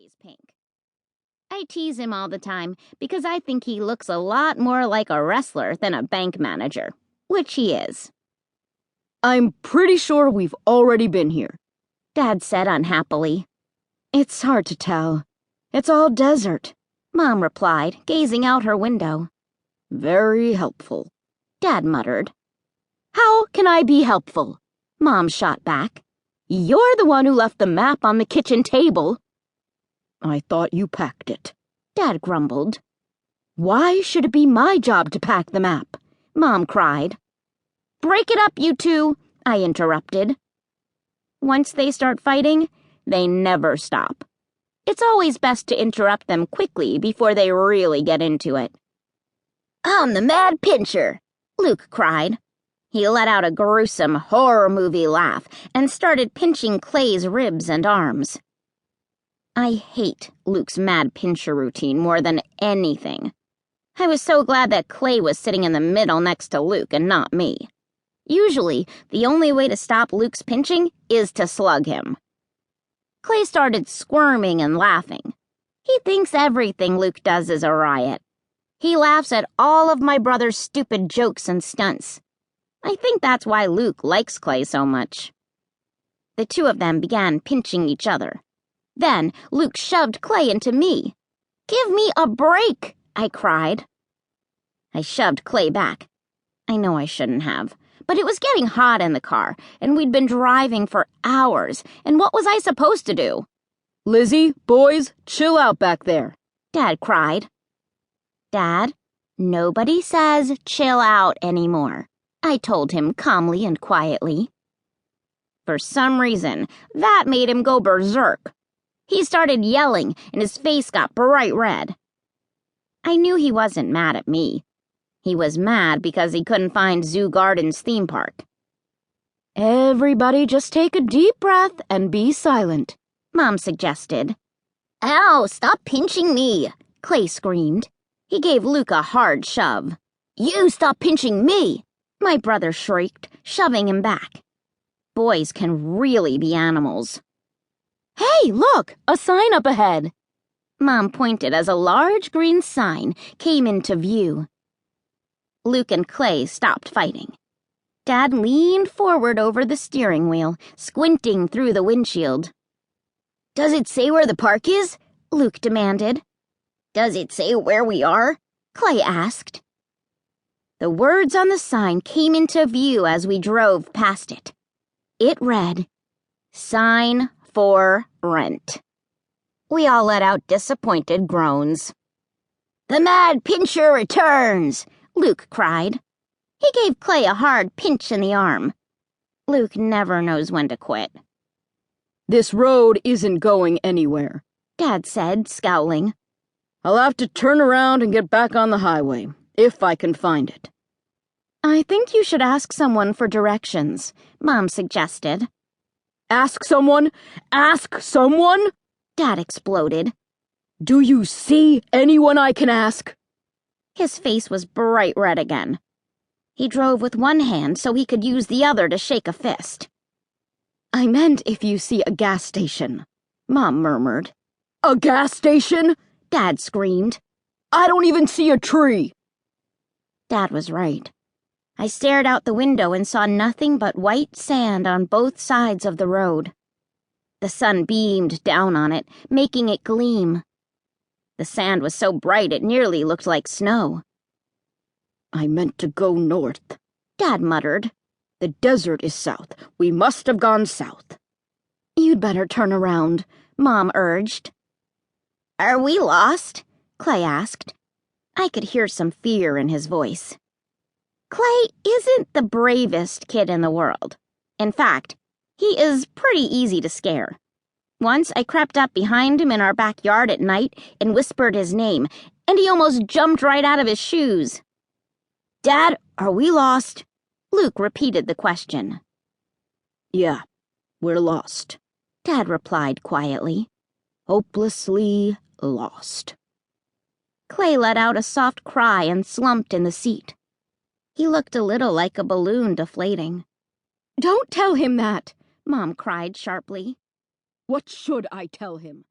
always pink. I tease him all the time because I think he looks a lot more like a wrestler than a bank manager, which he is. I'm pretty sure we've already been here, Dad said unhappily. It's hard to tell. It's all desert, Mom replied, gazing out her window. Very helpful, Dad muttered. How can I be helpful? Mom shot back. You're the one who left the map on the kitchen table. I thought you packed it, Dad grumbled. Why should it be my job to pack the map? Mom cried. Break it up, you two, I interrupted. Once they start fighting, they never stop. It's always best to interrupt them quickly before they really get into it. I'm the Mad Pincher, Luke cried. He let out a gruesome horror movie laugh and started pinching Clay's ribs and arms. I hate Luke's Mad Pincher routine more than anything. I was so glad that Clay was sitting in the middle next to Luke and not me. Usually, the only way to stop Luke's pinching is to slug him. Clay started squirming and laughing. He thinks everything Luke does is a riot. He laughs at all of my brother's stupid jokes and stunts. I think that's why Luke likes Clay so much. The two of them began pinching each other. Then Luke shoved Clay into me. Give me a break, I cried. I shoved Clay back. I know I shouldn't have, but it was getting hot in the car, and we'd been driving for hours, and what was I supposed to do? Lizzy, boys, chill out back there, Dad cried. Dad, nobody says chill out anymore, I told him calmly and quietly. For some reason, that made him go berserk. He started yelling, and his face got bright red. I knew he wasn't mad at me. He was mad because he couldn't find Zoo Gardens theme park. Everybody just take a deep breath and be silent, Mom suggested. Ow, stop pinching me, Clay screamed. He gave Luke a hard shove. You stop pinching me, my brother shrieked, shoving him back. Boys can really be animals. Hey, look, a sign up ahead. Mom pointed as a large green sign came into view. Luke and Clay stopped fighting. Dad leaned forward over the steering wheel, squinting through the windshield. Does it say where the park is? Luke demanded. Does it say where we are? Clay asked. The words on the sign came into view as we drove past it. It read, Sign for rent. We all let out disappointed groans. The Mad Pincher returns, Luke cried. He gave Clay a hard pinch in the arm. Luke never knows when to quit. This road isn't going anywhere, Dad said, scowling. I'll have to turn around and get back on the highway, if I can find it. I think you should ask someone for directions, Mom suggested. Ask someone? Ask someone? Dad exploded. Do you see anyone I can ask? His face was bright red again. He drove with one hand so he could use the other to shake a fist. I meant if you see a gas station, Mom murmured. A gas station? Dad screamed. I don't even see a tree. Dad was right. I stared out the window and saw nothing but white sand on both sides of the road. The sun beamed down on it, making it gleam. The sand was so bright it nearly looked like snow. I meant to go north, Dad muttered. The desert is south. We must have gone south. You'd better turn around, Mom urged. Are we lost? Clay asked. I could hear some fear in his voice. Clay isn't the bravest kid in the world. In fact, he is pretty easy to scare. Once I crept up behind him in our backyard at night and whispered his name, and he almost jumped right out of his shoes. Dad, are we lost? Luke repeated the question. Yeah, we're lost, Dad replied quietly. Hopelessly lost. Clay let out a soft cry and slumped in the seat. He looked a little like a balloon deflating. Don't tell him that, Mom cried sharply. What should I tell him?